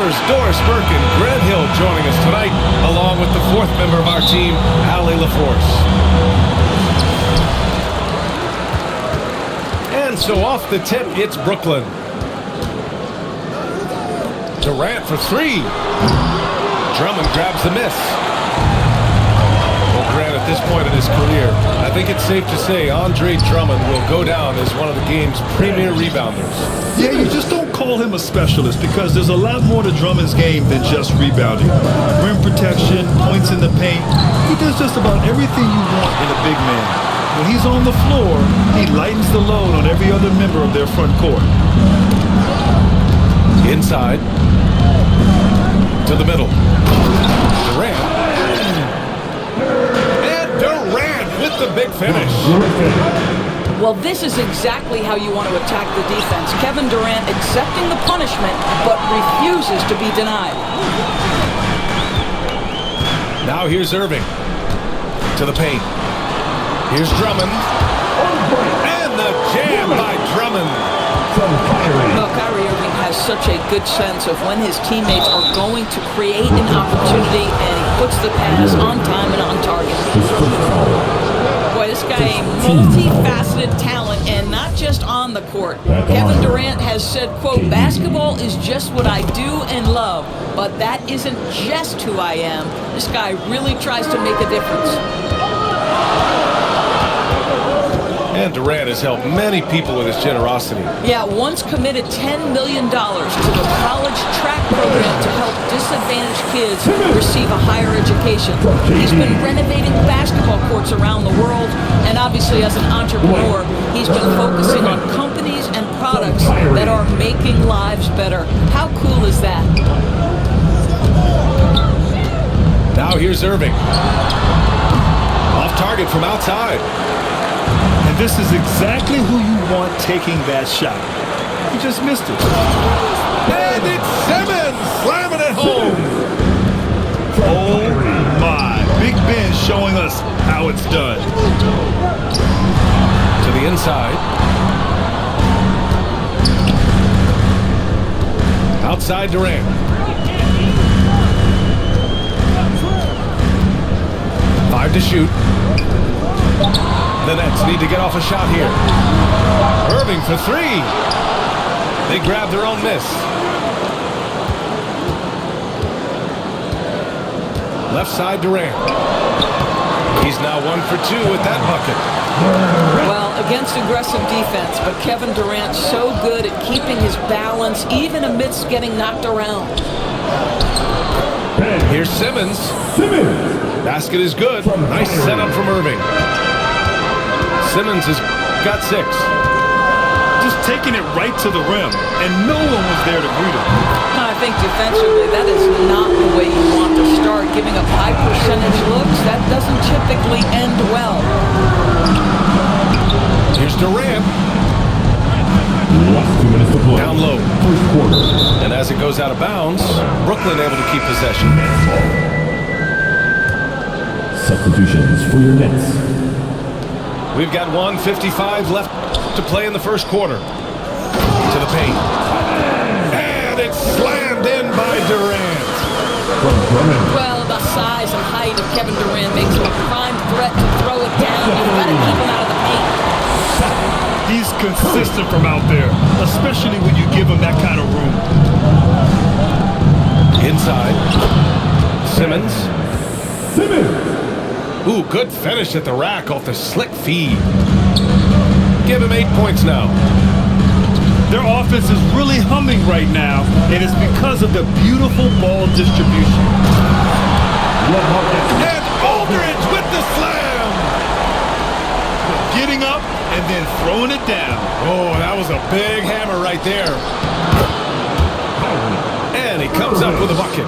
Steelers Doris Burke and Grant Hill joining us tonight, along with the fourth member of our team, Allie LaForce. And so off the tip, it's Brooklyn. Durant for three. Drummond grabs the miss. Well, Grant, at this point in his career, I think it's safe to say Andre Drummond will go down as one of the game's premier rebounders. Yeah, you just don't call him a specialist because there's a lot more to Drummond's game than just rebounding. Rim protection, points in the paint. He does just about everything you want in a big man. When he's on the floor, he lightens the load on every other member of their front court. Inside. To the middle. Durant. And Durant with the big finish. Well, this is exactly how you want to attack the defense. Kevin Durant accepting the punishment, but refuses to be denied. Now here's Irving. To the paint. Here's Drummond. And the jam by Drummond. Well, Kyrie Irving has such a good sense of when his teammates are going to create an opportunity, and he puts the pass on time and on target. Boy, this guy a multifaceted talent, and not just on the court. Kevin Durant has said, quote, "Basketball is just what I do and love, but that isn't just who I am." This guy really tries to make a difference. And Durant has helped many people with his generosity. Yeah, once committed $10 million to the college track program to help disadvantaged kids receive a higher education. He's been renovating basketball courts around the world, and obviously as an entrepreneur, he's been focusing on companies and products that are making lives better. How cool is that? Now here's Irving. Off target from outside. And this is exactly who you want taking that shot. He just missed it. And it's Simmons slamming it home. Oh my. Big Ben showing us how it's done. To the inside. Outside Durant. 5 to shoot. The Nets need to get off a shot here. Irving for three. They grab their own miss. Left side Durant. He's now 1 for 2 with that bucket. Well, against aggressive defense, but Kevin Durant's so good at keeping his balance even amidst getting knocked around. Here's Simmons. Basket is good. Nice setup from Irving. Simmons has got 6. Just taking it right to the rim, and no one was there to greet him. I think defensively, that is not the way you want to start. Giving up high percentage looks, that doesn't typically end well. Here's Durant. Last 2 minutes to play. Down low. First quarter. And as it goes out of bounds, Brooklyn able to keep possession. Substitutions for your Nets. We've got 1:55 left to play in the first quarter. To the paint. And it's slammed in by Durant. Well, the size and height of Kevin Durant makes him a prime threat to throw it down. You've got to keep him out of the paint. He's consistent from out there, especially when you give him that kind of room. Inside. Simmons. Ooh, good finish at the rack off the slick feed. Give him 8 points now. Their offense is really humming right now, and it's because of the beautiful ball distribution. And Aldridge with the slam. Getting up and then throwing it down. Oh, that was a big hammer right there. And he comes up with a bucket.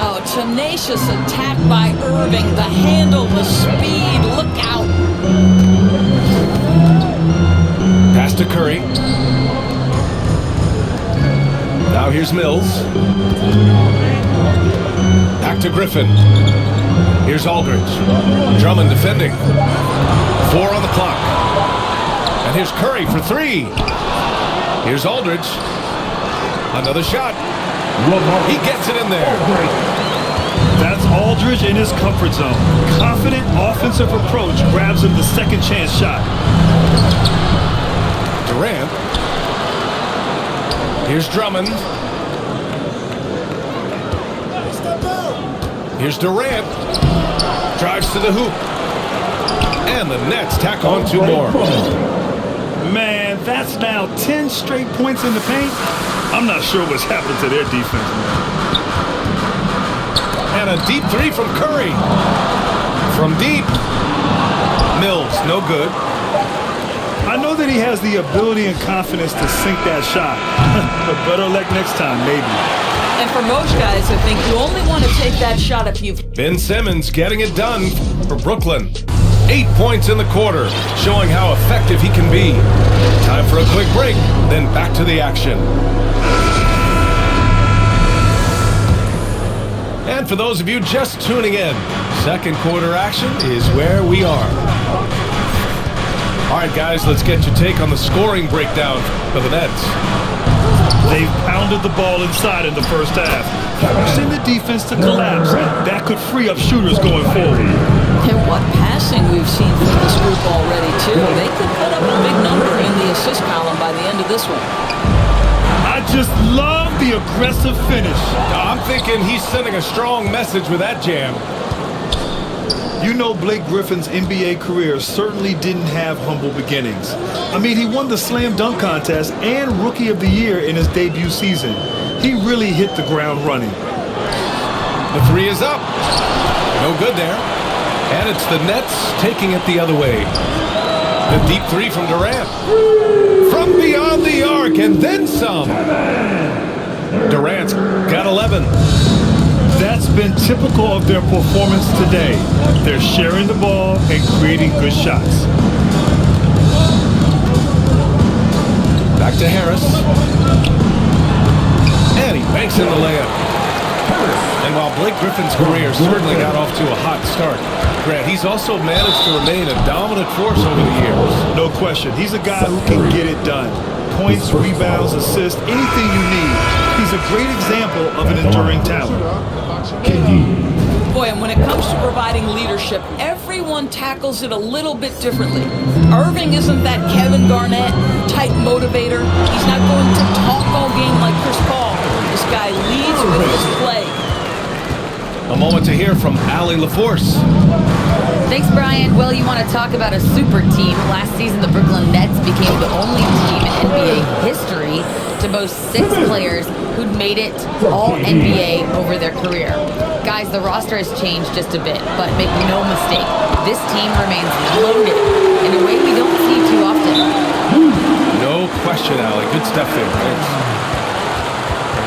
Oh, tenacious attack by Irving. The handle, the speed, look out. Pass to Curry. Now here's Mills. Back to Griffin. Here's Aldridge. Drummond defending. 4 on the clock. And here's Curry for 3. Here's Aldridge. Another shot. He gets it in there. That's Aldridge in his comfort zone. Confident offensive approach grabs him the second chance shot. Durant. Here's Drummond. Here's Durant. Drives to the hoop. And the Nets tack on 2 more. Man, that's now 10 straight points in the paint. I'm not sure what's happened to their defense, man. And a deep 3 from Curry. From deep. Mills, no good. I know that he has the ability and confidence to sink that shot. But better luck next time, maybe. And for most guys, I think you only want to take that shot if you've... Ben Simmons getting it done for Brooklyn. 8 points in the quarter, showing how effective he can be. Time for a quick break, then back to the action. And for those of you just tuning in, second quarter action is where we are. All right, guys, let's get your take on the scoring breakdown for the Nets. They've pounded the ball inside in the first half, forcing the defense to collapse. That could free up shooters going forward. And what passing we've seen from this group already, too. They could put up a big number in the assist column by the end of this one. I just love the aggressive finish. I'm thinking he's sending a strong message with that jam. You know, Blake Griffin's NBA career certainly didn't have humble beginnings. I mean, he won the Slam Dunk Contest and Rookie of the Year in his debut season. He really hit the ground running. The 3 is up. No good there. And it's the Nets taking it the other way. The deep 3 from Durant. From beyond the arc and then some. Durant's got 11. That's been typical of their performance today. They're sharing the ball and creating good shots. Back to Harris. And he banks in the layup. And while Blake Griffin's career certainly got off to a hot start, Grant, he's also managed to remain a dominant force over the years. No question. He's a guy who can get it done. Points, rebounds, assists, anything you need. He's a great example of an enduring talent. Boy, and when it comes to providing leadership, everyone tackles it a little bit differently. Irving isn't that Kevin Garnett type motivator. He's not going to talk all game like Chris Paul. This guy leads with his play. A moment to hear from Allie LaForce. Thanks, Brian. Well, you want to talk about a super team. Last season, the Brooklyn Nets became the only team in NBA history to boast 6 players who'd made it all NBA over their career. Guys, the roster has changed just a bit, but make no mistake, this team remains loaded in a way we don't see too often. No question, Allie. Good stuff there. Thanks.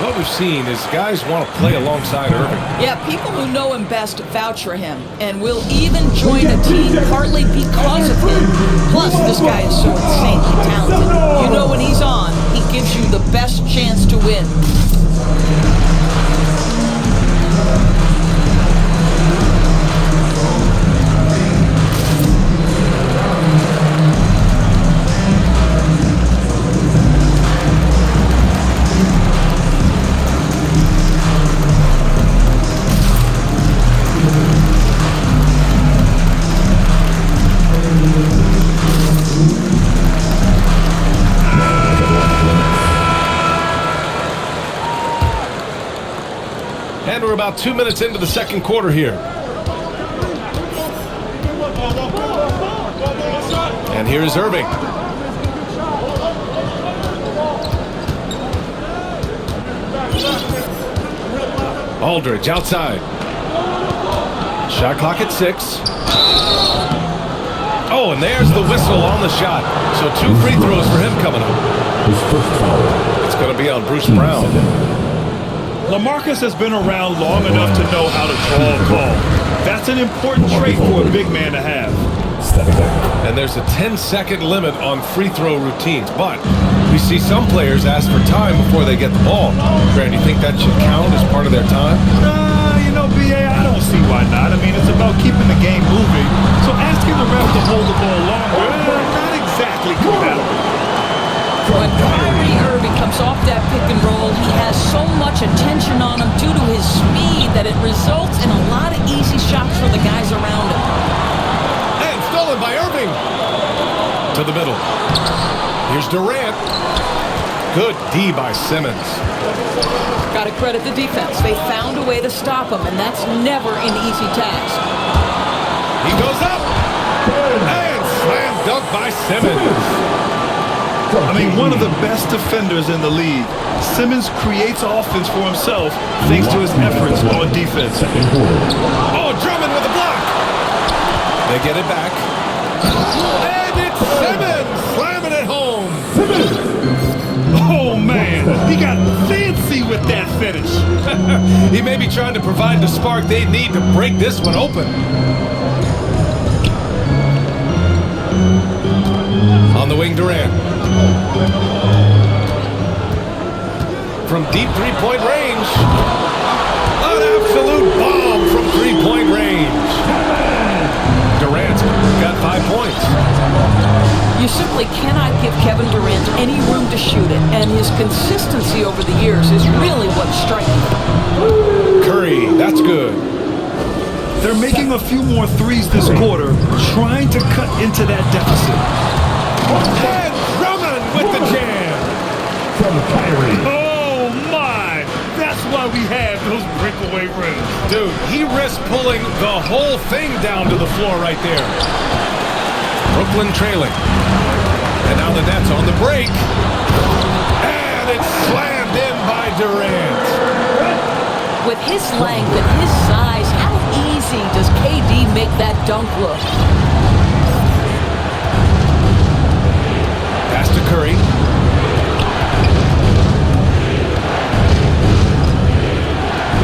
What we've seen is guys want to play alongside Irving. Yeah, people who know him best vouch for him and will even join a team partly because of him. Plus, this guy is so insanely talented. You know when he's on, he gives you the best chance to win. And we're about 2 minutes into the second quarter here. And here's Irving. Aldridge outside. Shot clock at 6. Oh, and there's the whistle on the shot. So 2 free throws for him coming up. His first foul. It's going to be on Bruce Brown. LaMarcus has been around long enough to know how to draw a call. That's an important trait for a big man to have. And there's a 10-second limit on free throw routines, but we see some players ask for time before they get the ball. Grant, do you think that should count as part of their time? You know, B.A., I don't see why not. I mean, it's about keeping the game moving. So asking the ref to hold the ball longer, not exactly compatible. When Kyrie Irving comes comes off that pick and roll, he has so much attention on him due to his speed that it results in a lot of easy shots for the guys around him. And stolen by Irving. To the middle. Here's Durant. Good D by Simmons. Got to credit the defense. They found a way to stop him, and that's never an easy task. He goes up. And slam dunk by Simmons. I mean, one of the best defenders in the league. Simmons creates offense for himself thanks to his efforts on defense. Oh, Drummond with a block. They get it back. And it's Simmons slamming it home. Oh, man. He got fancy with that finish. He may be trying to provide the spark they need to break this one open. On the wing, Durant. From deep three-point range. An absolute bomb from three-point range. Durant's got 5 points. You simply cannot give Kevin Durant any room to shoot it, and his consistency over the years is really what's striking. Curry, that's good. They're making a few more threes this quarter, trying to cut into that deficit. And Drummond with the jam. From Kyrie. Oh, my. That's why we have those breakaway rims. Dude, he risked pulling the whole thing down to the floor right there. Brooklyn trailing. And now the Nets on the break. And it's slammed in by Durant. With his length and his size, how easy does KD make that dunk look? Pass to Curry.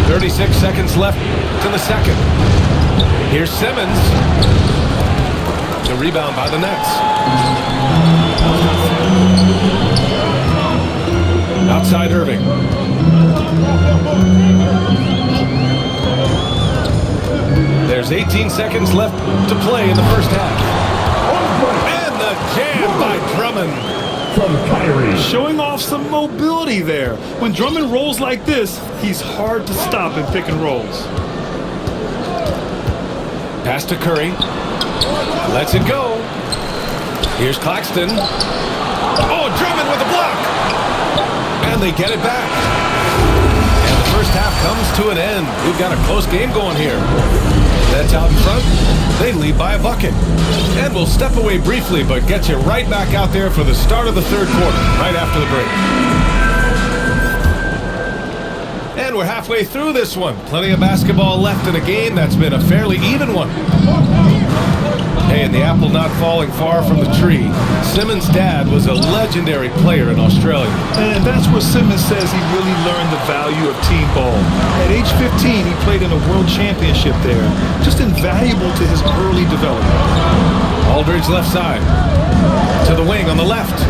"36 seconds left to the second. Here's Simmons. The rebound by the Nets. Outside Irving. There's 18 seconds left to play in the first half. And the jam by Drummond. From Kyrie. Showing off some mobility there. When Drummond rolls like this, he's hard to stop in pick and rolls. Pass to Curry. Lets it go. Here's Claxton. Oh, Drummond with a block. And they get it back. And the first half comes to an end. We've got a close game going here. Nets out in front. They lead by a bucket. And we'll step away briefly, but get you right back out there for the start of the third quarter, right after the break. And we're halfway through this one. Plenty of basketball left in a game that's been a fairly even one. Hey, and the apple not falling far from the tree. Simmons' dad was a legendary player in Australia. And that's where Simmons says he really learned the value of team ball. At age 15, he played in a world championship there. Just invaluable to his early development. Aldridge left side. To the wing on the left.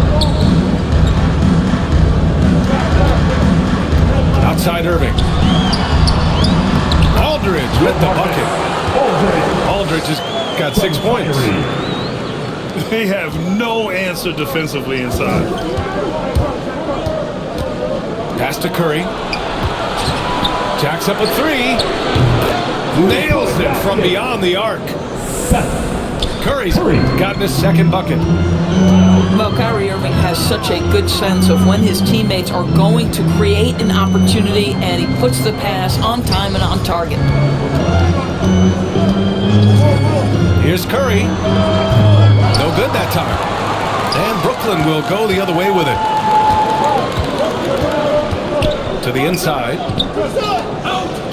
Outside Irving. Aldridge with the bucket. Aldridge has got 6 points. They have no answer defensively inside. Pass to Curry. Jacks up a three. Nails it from beyond the arc. Curry's gotten his second bucket. Well, Kyrie Irving has such a good sense of when his teammates are going to create an opportunity, and he puts the pass on time and on target. Here's Curry. No good that time. And Brooklyn will go the other way with it. To the inside.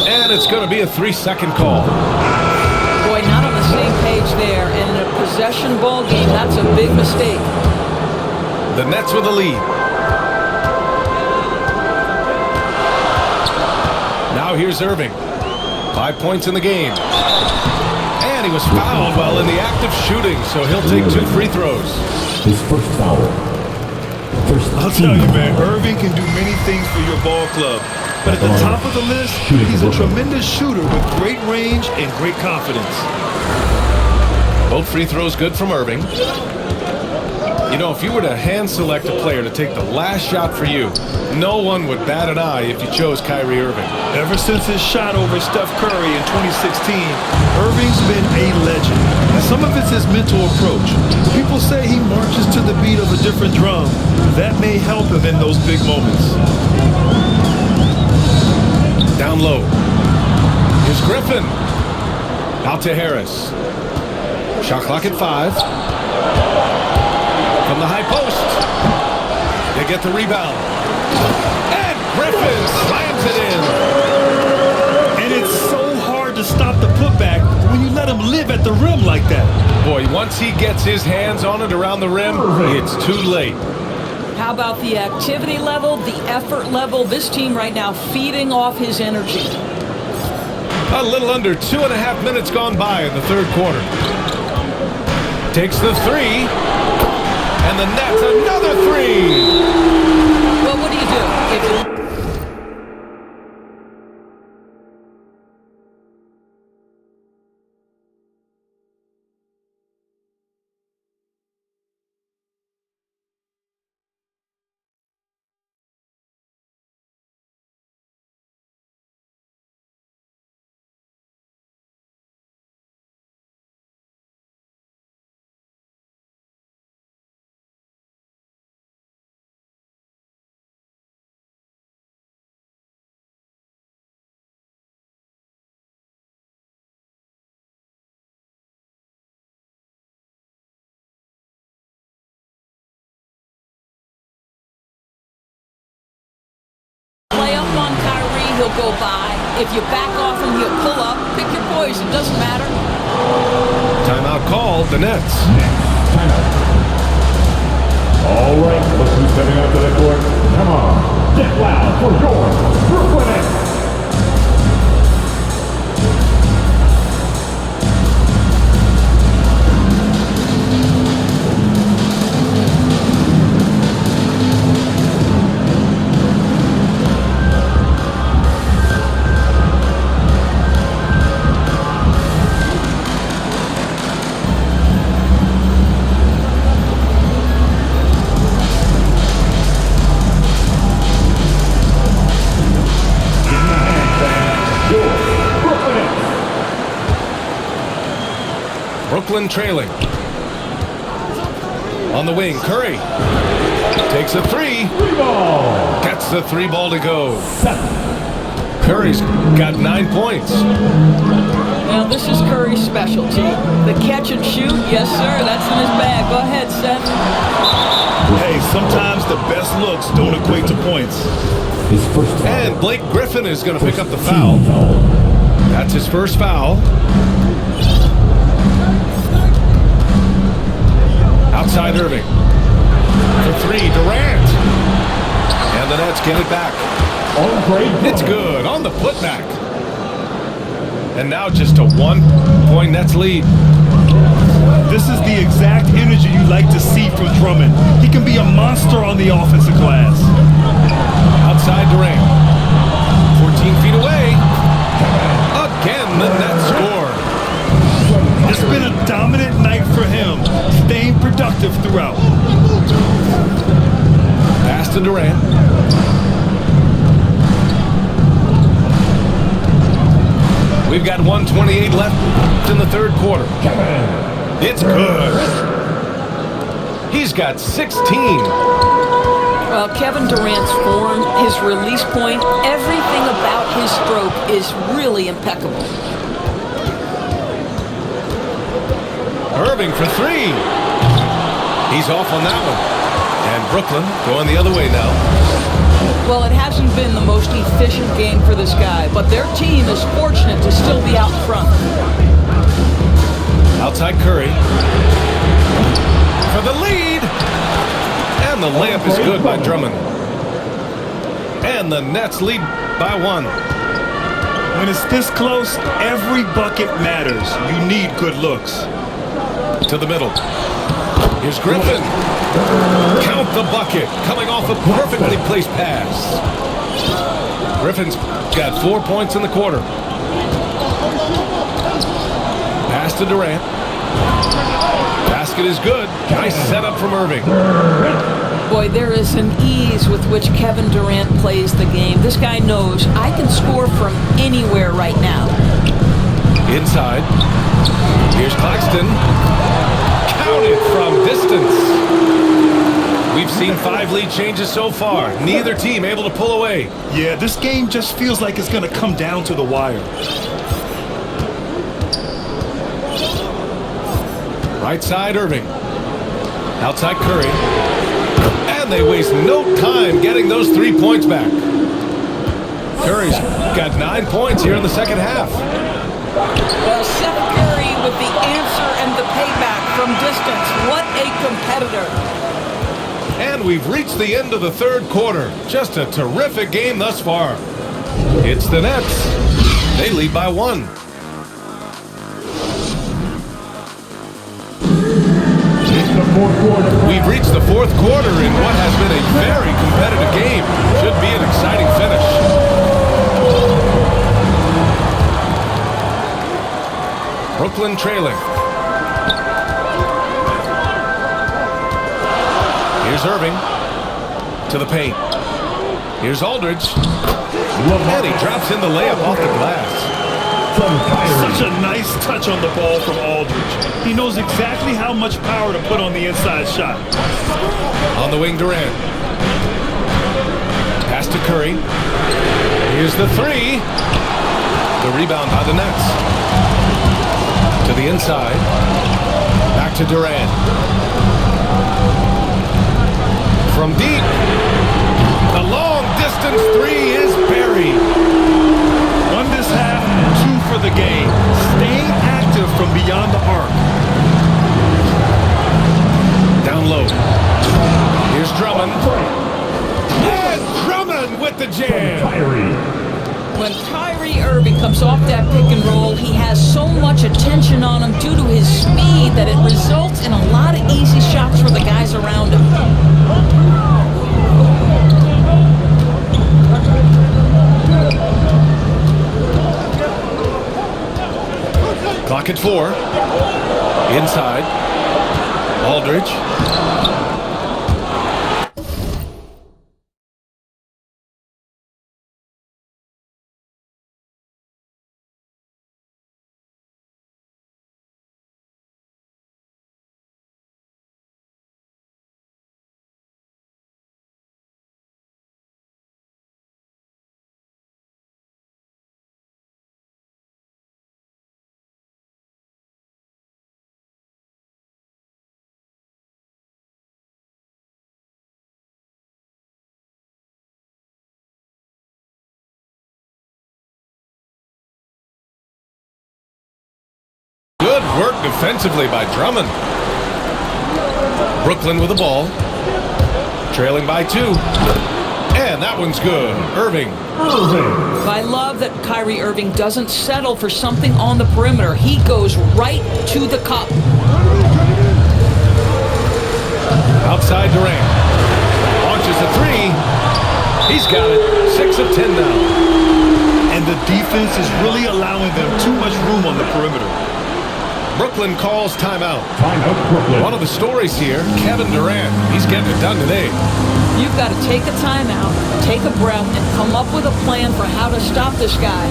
And it's going to be a 3-second call. Boy, not on the same page there. And in a possession ball game, that's a big mistake. The Nets with the lead. Now here's Irving. 5 points in the game. And he was fouled while in the act of shooting, so he'll take 2 free throws. His first foul. I'll tell you, man, Irving can do many things for your ball club. But at the top of the list, he's a tremendous shooter with great range and great confidence. Both free throws good from Irving. You know, if you were to hand select a player to take the last shot for you, no one would bat an eye if you chose Kyrie Irving. Ever since his shot over Steph Curry in 2016, Irving's been a legend. And some of it's his mental approach. People say he marches to the beat of a different drum. That may help him in those big moments. Down low. Here's Griffin. Out to Harris. Shot clock at 5. From the high post. They get the rebound. And Griffin slams it in. And it's so hard to stop the putback when you let him live at the rim like that. Boy, once he gets his hands on it around the rim, it's too late. How about the activity level, the effort level? This team right now feeding off his energy. A little under 2.5 minutes gone by in the third quarter. Takes the 3. And the Nets, another 3. Well, what do you do? Play up on Kyrie, he'll go by. If you back off him, he'll pull up. Pick your poison, doesn't matter. Timeout called, the Nets. Timeout. All right, look who's stepping up to the court. Come on, get loud for your Brooklyn Nets. Brooklyn trailing. On the wing, Curry takes a 3. Gets the 3 ball to go. Curry's got 9 points. Well, this is Curry's specialty. The catch and shoot, yes, sir, that's in his bag. Go ahead, Seth. Hey, sometimes the best looks don't equate to points. And Blake Griffin is going to pick up the foul. That's his first foul. Outside Irving. For 3, Durant. And the Nets get it back. It's good on the putback. And now just a 1-point Nets lead. This is the exact energy you like to see from Drummond. He can be a monster on the offensive glass. Outside Durant. 14 feet away. Again, the Nets score. It's been a dominant night for him, staying productive throughout. Pass to Durant. We've got 1:28 left in the third quarter. It's good. He's got 16. Well, Kevin Durant's form, his release point, everything about his stroke is really impeccable. Irving for 3. He's off on that one. And Brooklyn going the other way now. Well, it hasn't been the most efficient game for this guy, but their team is fortunate to still be out front. Outside Curry. For the lead. And the layup is good by Drummond. And the Nets lead by 1. When it's this close, every bucket matters. You need good looks. To the middle. Here's Griffin. Count the bucket. Coming off a perfectly placed pass. Griffin's got 4 points in the quarter. Pass to Durant. Basket is good. Nice setup from Irving. Boy, there is an ease with which Kevin Durant plays the game. This guy knows I can score from anywhere right now. Inside. Here's Claxton. Counted from distance. We've seen 5 lead changes so far. Neither team able to pull away. Yeah, this game just feels like it's going to come down to the wire. Right side, Irving. Outside, Curry. And they waste no time getting those 3 points back. Curry's got 9 points here in the second half. Well, Seth Curry with the answer and the payback from distance. What a competitor. And we've reached the end of the third quarter. Just a terrific game thus far. It's the Nets. They lead by 1. We've reached the fourth quarter in what has been a very competitive game. Should be an exciting finish. Brooklyn trailing. Here's Irving to the paint. Here's Aldridge. And he drops in the layup off the glass. Such a nice touch on the ball from Aldridge. He knows exactly how much power to put on the inside shot. On the wing, Durant. Pass to Curry. Here's the 3. The rebound by the Nets. To the inside. Back to Durant. From deep. The long distance 3 is buried. Won this half, 2 for the game. Staying active from beyond the arc. Down low. Here's Drummond. And Drummond with the jam. When Kyrie Irving comes off that pick and roll, he has so much attention on him due to his speed that it results in a lot of easy shots for the guys around him. Clock at 4. Inside. Aldridge. Good work defensively by Drummond. Brooklyn with the ball. Trailing by 2. And that one's good. Irving. I love that Kyrie Irving doesn't settle for something on the perimeter. He goes right to the cup. Outside Durant. Launches a 3. He's got it. 6 of 10 now. And the defense is really allowing them too much room on the perimeter. Brooklyn calls timeout. Timeout, Brooklyn. One of the stories here, Kevin Durant. He's getting it done today. You've got to take a timeout, take a breath, and come up with a plan for how to stop this guy.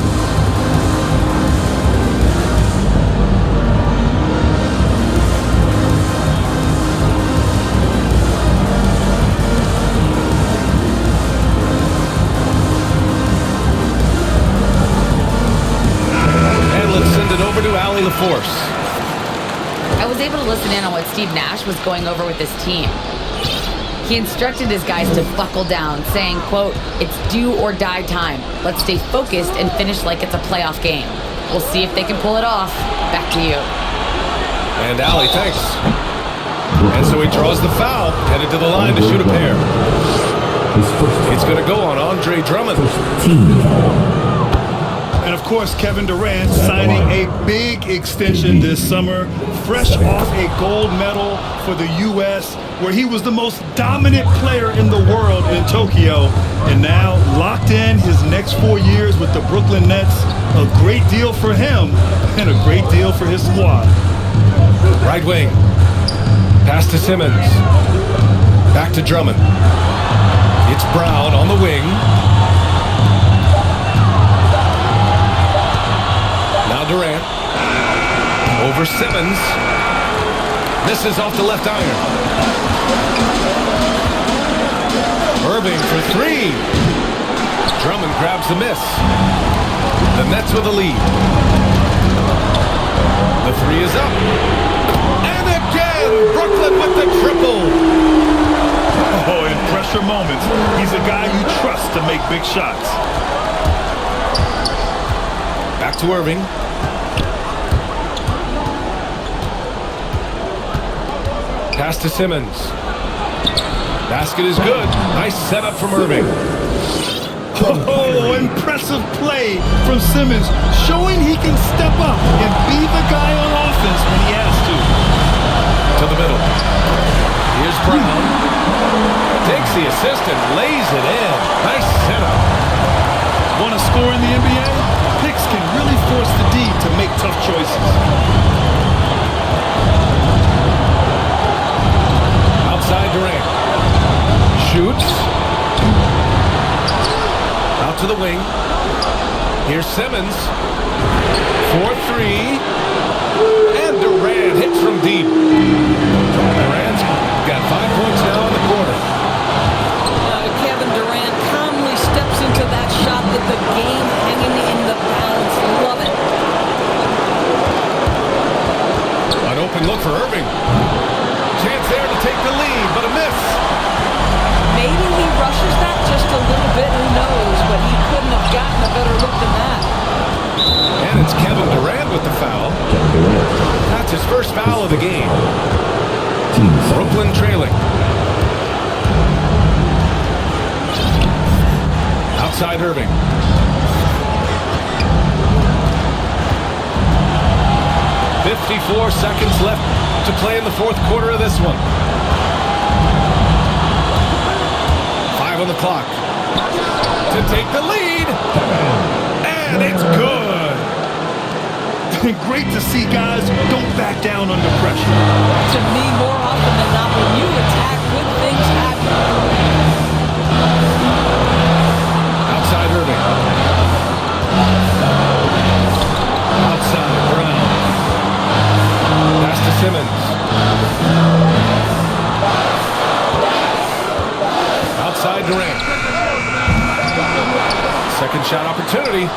And let's send it over to Allie LaForce. I was able to listen in on what Steve Nash was going over with his team. He instructed his guys to buckle down, saying, quote, "It's do or die time. Let's stay focused and finish like it's a playoff game. We'll see if they can pull it off. Back to you." And Allie, thanks. And so he draws the foul, headed to the line to shoot a pair. It's going to go on Andre Drummond. And of course, Kevin Durant signing a big extension this summer, fresh off a gold medal for the U.S., where he was the most dominant player in the world in Tokyo. And now locked in his next 4 years with the Brooklyn Nets. A great deal for him and a great deal for his squad. Right wing. Pass to Simmons. Back to Drummond. It's Brown on the wing. Now Durant. Over Simmons. Misses off the left iron. Irving for three. Drummond grabs the miss. The Nets with a lead. The three is up. And again, Brooklyn with the triple. Oh, in pressure moments, he's a guy you trust to make big shots. Back to Irving. Pass to Simmons. Basket is good. Nice setup from Irving. Oh, impressive play from Simmons, showing he can step up and be the guy on offense when he has to. To the middle. Here's Brown. Takes the assist and lays it in. Nice setup. Want to score in the NBA? Picks can really force the D to make tough choices. Outside Durant. Shoots. Out to the wing. Here's Simmons. 4-3. And Durant hits from deep. Durant's got 5 points now in the quarter. Kevin Durant calmly steps into that shot with the game hanging in the balance. Love it. An open look for Irving. Chance there to take the lead, but a miss. Maybe he rushes that just a little bit, who knows, but he couldn't have gotten a better look than that. And it's Kevin Durant with the foul. That's his first foul of the game. Brooklyn trailing. Outside Irving. .54 seconds left to play in the fourth quarter of this one. 5 on the clock. To take the lead. And it's good. Great to see guys don't back down under pressure. To me, more often than not, when you attack, good things happen. Outside Irving. Outside Brown. Pass to Simmons. Outside Durant. Second shot opportunity.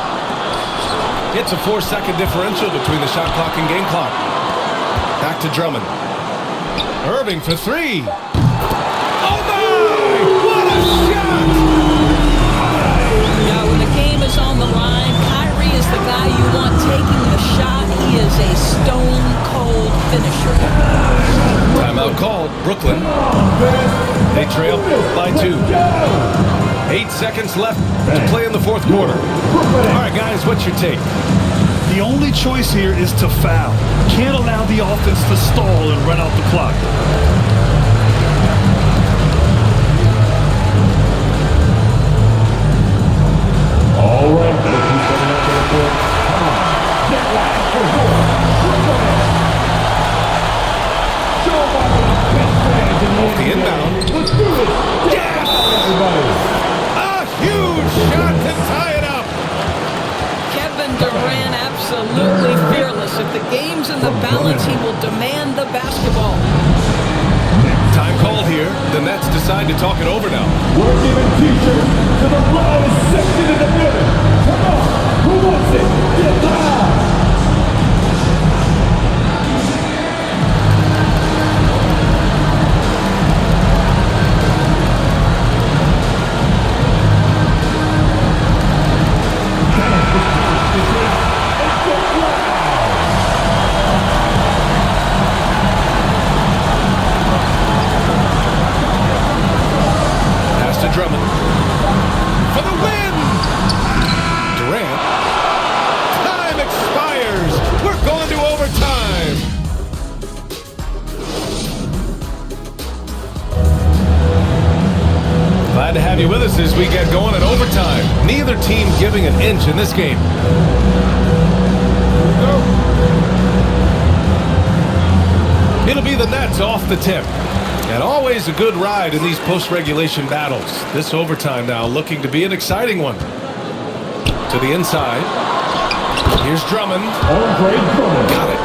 It's a 4-second differential between the shot clock and game clock. Back to Drummond. Irving for three. Oh my! What a shot! Now, when the game is on the line, Kyrie is the guy you want taking the shot. He is a stone-cold finisher. Timeout called. Brooklyn. They trail by 2. 8 seconds left to play in the fourth quarter. All right, guys, what's your take? The only choice here is to foul. Can't allow the offense to stall and run out the clock. All right, let's keep coming up to the court. Come on, get loud for Jordan. Show up on the best fans in Off the inbound. Let's do it. Yes! Everybody. Huge shot to tie it up. Kevin Durant, absolutely fearless. If the game's in the balance, he will demand the basketball. Time called here. The Nets decide to talk it over now. We're giving t-shirts to the loudest section in the building. Come on, who wants it? Get loud! Pass to Drummond. For the win! Durant. Time expires. We're going to overtime. Glad to have you with us as we get going in overtime. Neither team giving an inch in this game. It'll be the Nets off the tip. And always a good ride in these post-regulation battles. This overtime now looking to be an exciting one. To the inside. Here's Drummond. Got it.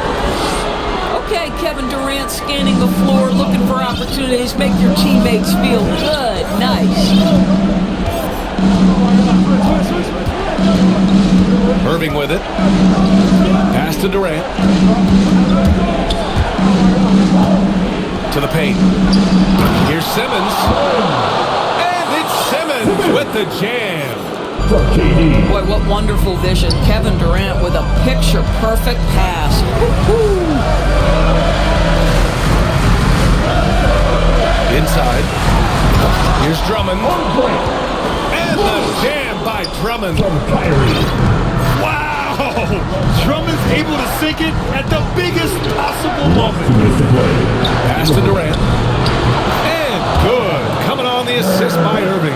Okay, Kevin Durant scanning the floor, looking for opportunities. Make your teammates feel good. Nice. Irving with it. Pass to Durant. To the paint. Here's Simmons. And it's Simmons with the jam. Boy, what wonderful vision. Kevin Durant with a picture-perfect pass. Woo-hoo. Inside. Here's Drummond. And the jam by Drummond. Wow! Drummond's able to sink it at the biggest possible moment. Pass to Durant. And good. Coming on the assist by Irving.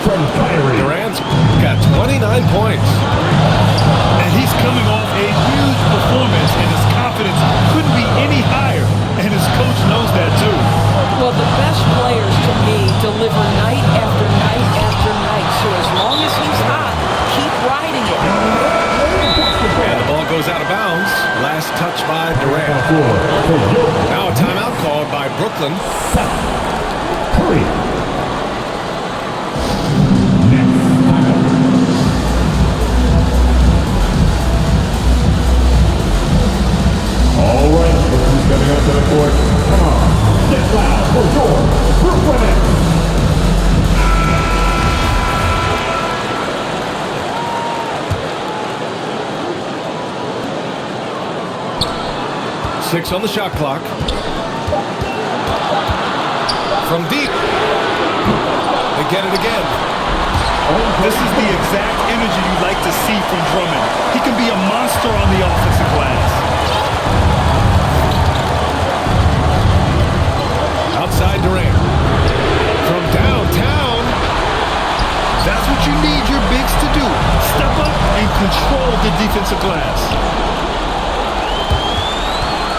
Durant's got 29 points. And he's coming off a huge performance, and his confidence couldn't be any higher. And his coach knows that too. Well, the best players to me deliver night after night after night. So as long as he's hot, keep riding it. And the ball goes out of bounds. Last touch by Durant. Now a timeout called by Brooklyn. All right, look who's coming up to the court. Come on, get loud for your Brooklyn Nets. Six on the shot clock. From deep. They get it again. This is the exact energy you like to see from Drummond. He can be a monster on the offensive glass. Outside Durant. From downtown. That's what you need your bigs to do. Step up and control the defensive glass.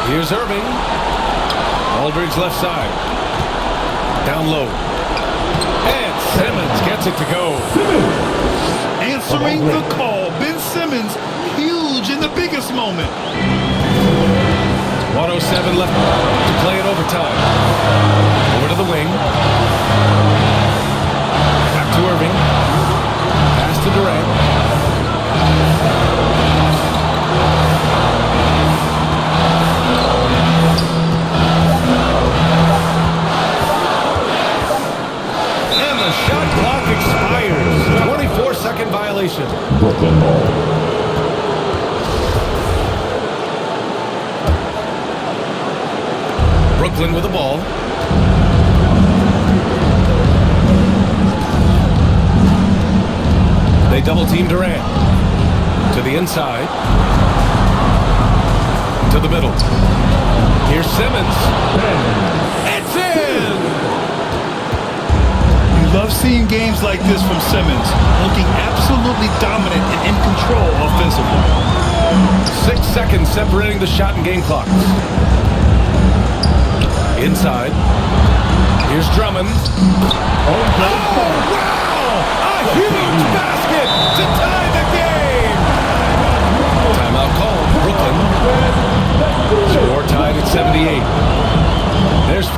Here's Irving. Aldridge left side. Down low. And Simmons gets it to go. Answering the call. Ben Simmons, huge in the biggest moment. 1:07 left to play in overtime. Over to the wing. Back to Irving. Pass to Durant. And the shot clock expires. 24-second violation. Brooklyn ball. Brooklyn with the ball. They double team Durant. To the inside. To the middle. Here's Simmons. It's in! You love seeing games like this from Simmons, looking absolutely dominant and in control offensively. 6 seconds separating the shot and game clocks. Inside. Here's Drummond. Oh, wow! A huge basket to tie the game! Timeout called. Brooklyn. Score tied at 78. There's...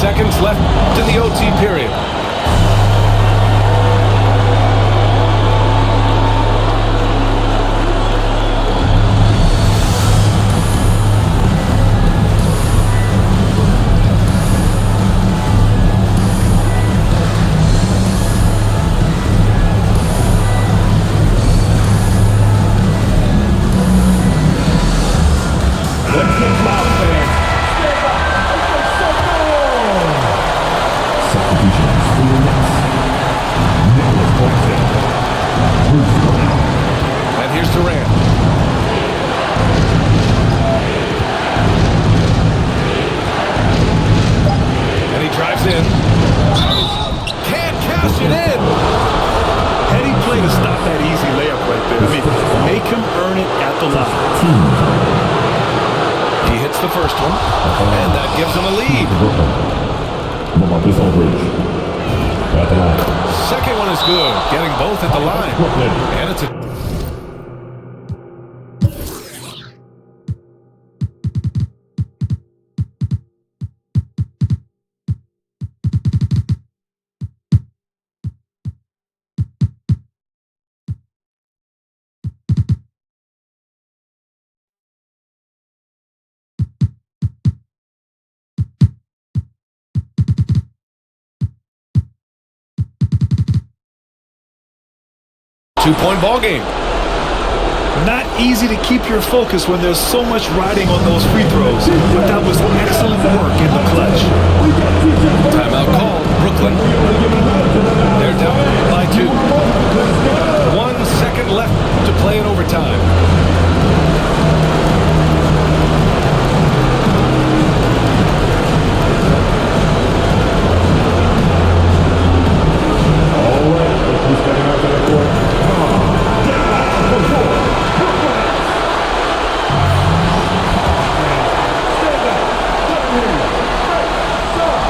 seconds left in the OT period. Substitution first one, and that gives them a lead. At the line. Second one is good, getting both at the line. And it's a... 2-point ball game. Not easy to keep your focus when there's so much riding on those free throws, but that was excellent work in the clutch. Timeout called, Brooklyn. They're down by 2. 1 second left to play in overtime. All right, look who's stepping out to the court. Come on.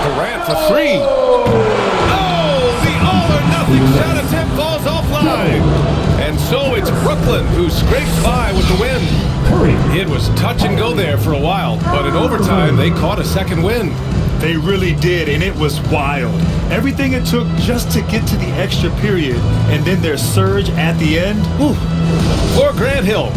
Durant for 3. Oh, the all-or-nothing shot attempt falls offline. And so it's Brooklyn who scrapes by with the win. It was touch and go there for a while, but in overtime they caught a second win. They really did, and it was wild. Everything it took just to get to the extra period, and then their surge at the end. Whew. For Grant Hill.